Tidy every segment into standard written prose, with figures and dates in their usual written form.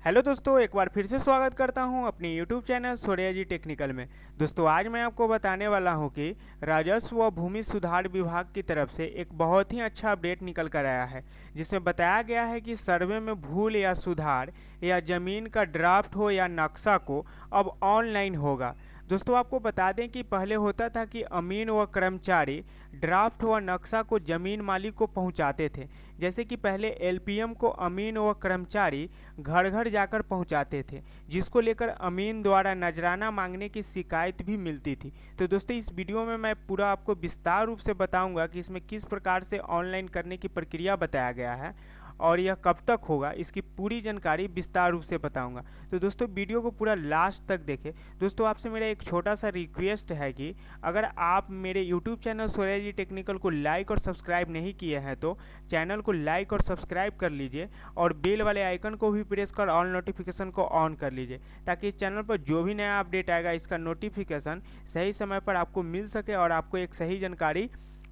Hello दोस्तों, एक बार फिर से स्वागत करता हूं अपनी यूट्यूब चैनल सूर्या जी टेक्निकल में। दोस्तों आज मैं आपको बताने वाला हूं कि राजस्व व भूमि सुधार विभाग की तरफ से एक बहुत ही अच्छा अपडेट निकल कर आया है, जिसमें बताया गया है कि सर्वे में भूल या सुधार या ज़मीन का ड्राफ्ट हो या नक्शा को अब ऑनलाइन होगा। दोस्तों आपको बता दें कि पहले होता था कि अमीन व कर्मचारी ड्राफ्ट व नक्शा को जमीन मालिक को पहुंचाते थे। जैसे कि पहले एलपीएम को अमीन व कर्मचारी घर घर जाकर पहुंचाते थे, जिसको लेकर अमीन द्वारा नजराना मांगने की शिकायत भी मिलती थी। तो दोस्तों इस वीडियो में मैं पूरा आपको विस्तार रूप से बताऊंगा कि इसमें किस प्रकार से ऑनलाइन करने की प्रक्रिया बताया गया है और यह कब तक होगा, इसकी पूरी जानकारी विस्तार रूप से बताऊंगा। तो दोस्तों वीडियो को पूरा लास्ट तक देखें। दोस्तों आपसे मेरा एक छोटा सा रिक्वेस्ट है कि अगर आप मेरे यूट्यूब चैनल सूर्या जी टेक्निकल को लाइक और सब्सक्राइब नहीं किए हैं तो चैनल को लाइक और सब्सक्राइब कर लीजिए और बेल वाले आइकन को भी प्रेस कर ऑल नोटिफिकेशन को ऑन कर लीजिए, ताकि इस चैनल पर जो भी नया अपडेट आएगा इसका नोटिफिकेशन सही समय पर आपको मिल सके और आपको एक सही जानकारी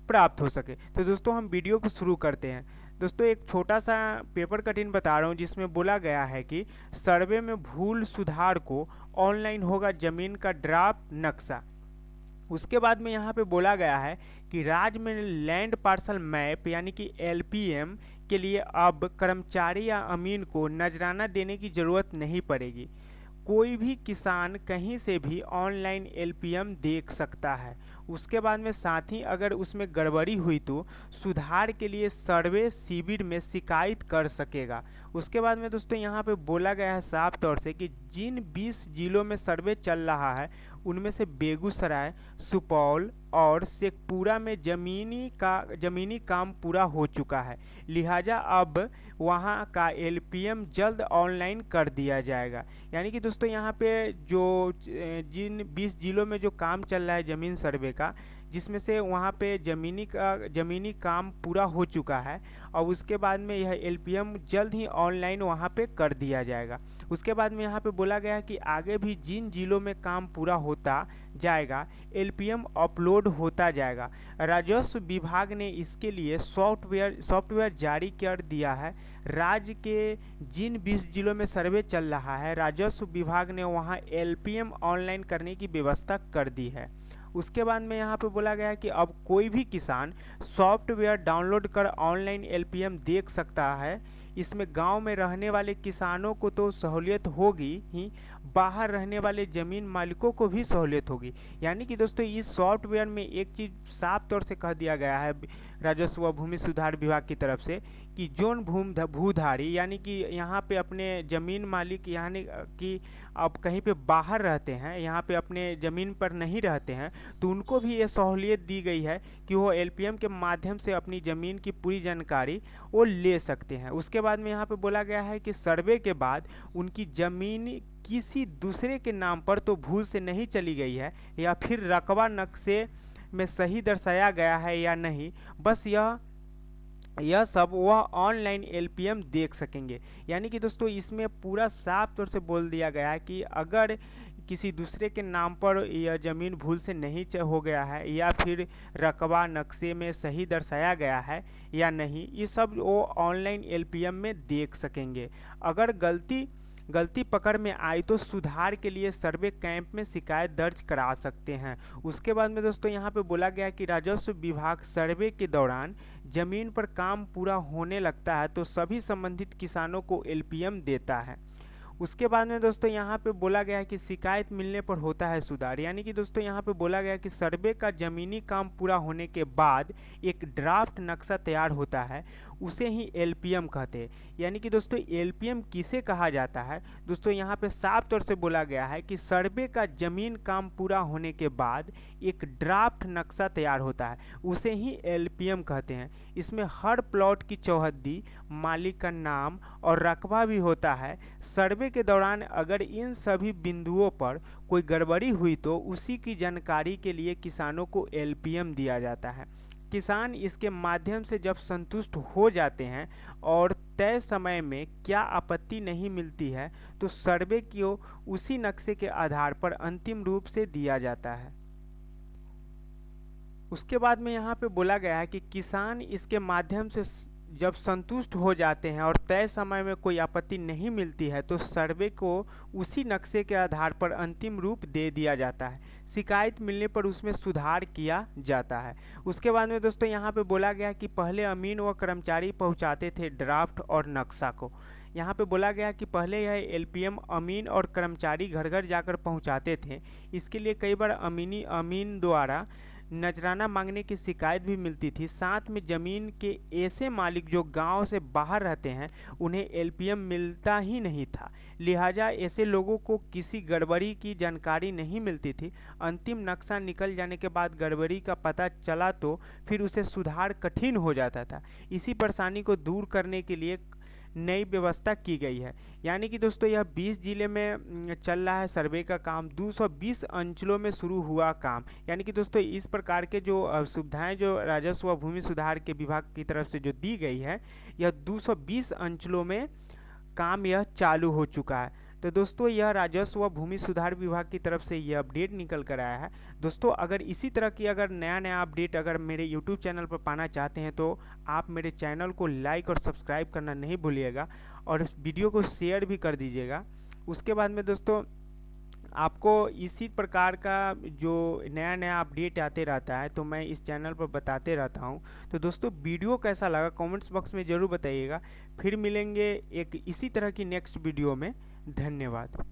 प्राप्त हो सके। तो दोस्तों हम वीडियो को शुरू करते हैं। दोस्तों एक छोटा सा पेपर कटिंग बता रहा हूँ, जिसमें बोला गया है कि सर्वे में भूल सुधार को ऑनलाइन होगा जमीन का ड्राफ्ट नक्शा। उसके बाद में यहाँ पे बोला गया है कि राज्य में लैंड पार्सल मैप यानी कि एलपीएम के लिए अब कर्मचारी या अमीन को नजराना देने की जरूरत नहीं पड़ेगी। कोई भी किसान कहीं से भी ऑनलाइन एलपीएम देख सकता है। उसके बाद में साथ ही अगर उसमें गड़बड़ी हुई तो सुधार के लिए सर्वे शिविर में शिकायत कर सकेगा। उसके बाद में दोस्तों यहाँ पे बोला गया है साफ तौर से कि जिन 20 जिलों में सर्वे चल रहा है उनमें से बेगूसराय, सुपौल और शेखपुरा में जमीनी काम पूरा हो चुका है, लिहाजा अब वहां का एलपीएम जल्द ऑनलाइन कर दिया जाएगा। यानी कि दोस्तों यहाँ पे जो जिन 20 जिलों में जो काम चल रहा है ज़मीन सर्वे का, जिसमें से वहाँ पे ज़मीनी काम पूरा हो चुका है और उसके बाद में यह एलपीएम जल्द ही ऑनलाइन वहाँ पे कर दिया जाएगा। उसके बाद में यहाँ पे बोला गया है कि आगे भी जिन जिलों में काम पूरा होता जाएगा एलपीएम अपलोड होता जाएगा। राजस्व विभाग ने इसके लिए सॉफ्टवेयर जारी कर दिया है। राज्य के जिन 20 जिलों में सर्वे चल रहा है राजस्व विभाग ने वहां एलपीएम ऑनलाइन करने की व्यवस्था कर दी है। उसके बाद में यहाँ पे बोला गया है कि अब कोई भी किसान सॉफ्टवेयर डाउनलोड कर ऑनलाइन एलपीएम देख सकता है। इसमें गांव में रहने वाले किसानों को तो सहूलियत होगी ही, बाहर रहने वाले ज़मीन मालिकों को भी सहूलियत होगी। यानी कि दोस्तों इस सॉफ्टवेयर में एक चीज़ साफ तौर से कह दिया गया है राजस्व व भूमि सुधार विभाग की तरफ से कि जोन भूधारी यानी कि यहाँ पे अपने ज़मीन मालिक यानी कि अब कहीं पे बाहर रहते हैं, यहाँ पे अपने ज़मीन पर नहीं रहते हैं, तो उनको भी ये सहूलियत दी गई है कि वो एलपीएम के माध्यम से अपनी ज़मीन की पूरी जानकारी वो ले सकते हैं। उसके बाद में यहाँ पे बोला गया है कि सर्वे के बाद उनकी ज़मीन किसी दूसरे के नाम पर तो भूल से नहीं चली गई है या फिर रकबा नक्शे में सही दर्शाया गया है या नहीं, बस यह सब वह ऑनलाइन एलपीएम देख सकेंगे। यानी कि दोस्तों इसमें पूरा साफ तौर से बोल दिया गया है कि अगर किसी दूसरे के नाम पर यह ज़मीन भूल से नहीं हो गया है या फिर रकबा नक्शे में सही दर्शाया गया है या नहीं, ये सब वो ऑनलाइन एलपीएम में देख सकेंगे। अगर गलती पकड़ में आई तो सुधार के लिए सर्वे कैंप में शिकायत दर्ज करा सकते हैं। उसके बाद में दोस्तों यहाँ पे बोला गया कि राजस्व विभाग सर्वे के दौरान जमीन पर काम पूरा होने लगता है तो सभी संबंधित किसानों को एलपीएम देता है। उसके बाद में दोस्तों यहाँ पे बोला गया है कि शिकायत मिलने पर होता है सुधार। यानी कि दोस्तों यहाँ पे बोला गया कि सर्वे का जमीनी काम पूरा होने के बाद एक ड्राफ्ट नक्शा तैयार होता है, उसे ही एलपीएम कहते हैं। यानी कि दोस्तों एलपीएम किसे कहा जाता है, दोस्तों यहाँ पे साफ तौर से बोला गया है कि सर्वे का जमीन काम पूरा होने के बाद एक ड्राफ्ट नक्शा तैयार होता है, उसे ही एलपीएम कहते हैं। इसमें हर प्लॉट की चौहद्दी, मालिक का नाम और रकबा भी होता है। सर्वे के दौरान अगर इन सभी बिंदुओं पर कोई गड़बड़ी हुई तो उसी की जानकारी के लिए किसानों को एलपीएम दिया जाता है। किसान इसके माध्यम से जब संतुष्ट हो जाते हैं और तय समय में क्या आपत्ति नहीं मिलती है तो सर्वे को उसी नक्शे के आधार पर अंतिम रूप से दिया जाता है। उसके बाद में यहाँ पे बोला गया है कि किसान इसके माध्यम से जब संतुष्ट हो जाते हैं और तय समय में कोई आपत्ति नहीं मिलती है तो सर्वे को उसी नक्शे के आधार पर अंतिम रूप दे दिया जाता है। शिकायत मिलने पर उसमें सुधार किया जाता है। उसके बाद में दोस्तों यहाँ पे बोला गया कि पहले अमीन व कर्मचारी पहुँचाते थे ड्राफ्ट और नक्शा को। यहाँ पे बोला गया कि पहले यह एलपीएम अमीन और कर्मचारी घर घर जाकर पहुँचाते थे। इसके लिए कई बार अमीन द्वारा नजराना मांगने की शिकायत भी मिलती थी। साथ में ज़मीन के ऐसे मालिक जो गांव से बाहर रहते हैं उन्हें एलपीएम मिलता ही नहीं था, लिहाजा ऐसे लोगों को किसी गड़बड़ी की जानकारी नहीं मिलती थी। अंतिम नक्शा निकल जाने के बाद गड़बड़ी का पता चला तो फिर उसे सुधार कठिन हो जाता था। इसी परेशानी को दूर करने के लिए नई व्यवस्था की गई है। यानी कि दोस्तों यह 20 जिले में चल रहा है सर्वे का काम, 220 अंचलों में शुरू हुआ काम। यानी कि दोस्तों इस प्रकार के जो सुविधाएं जो राजस्व व भूमि सुधार के विभाग की तरफ से जो दी गई है, यह 220 अंचलों में काम यह चालू हो चुका है। तो दोस्तों यह राजस्व व भूमि सुधार विभाग की तरफ से यह अपडेट निकल कर आया है। दोस्तों अगर इसी तरह की अगर नया अपडेट अगर मेरे YouTube चैनल पर पाना चाहते हैं तो आप मेरे चैनल को लाइक और सब्सक्राइब करना नहीं भूलिएगा और वीडियो को शेयर भी कर दीजिएगा। उसके बाद में दोस्तों आपको इसी प्रकार का जो नया अपडेट आते रहता है तो मैं इस चैनल पर बताते रहता हूं। तो दोस्तों वीडियो कैसा लगा कमेंट्स बॉक्स में ज़रूर बताइएगा। फिर मिलेंगे एक इसी तरह की नेक्स्ट वीडियो में। धन्यवाद।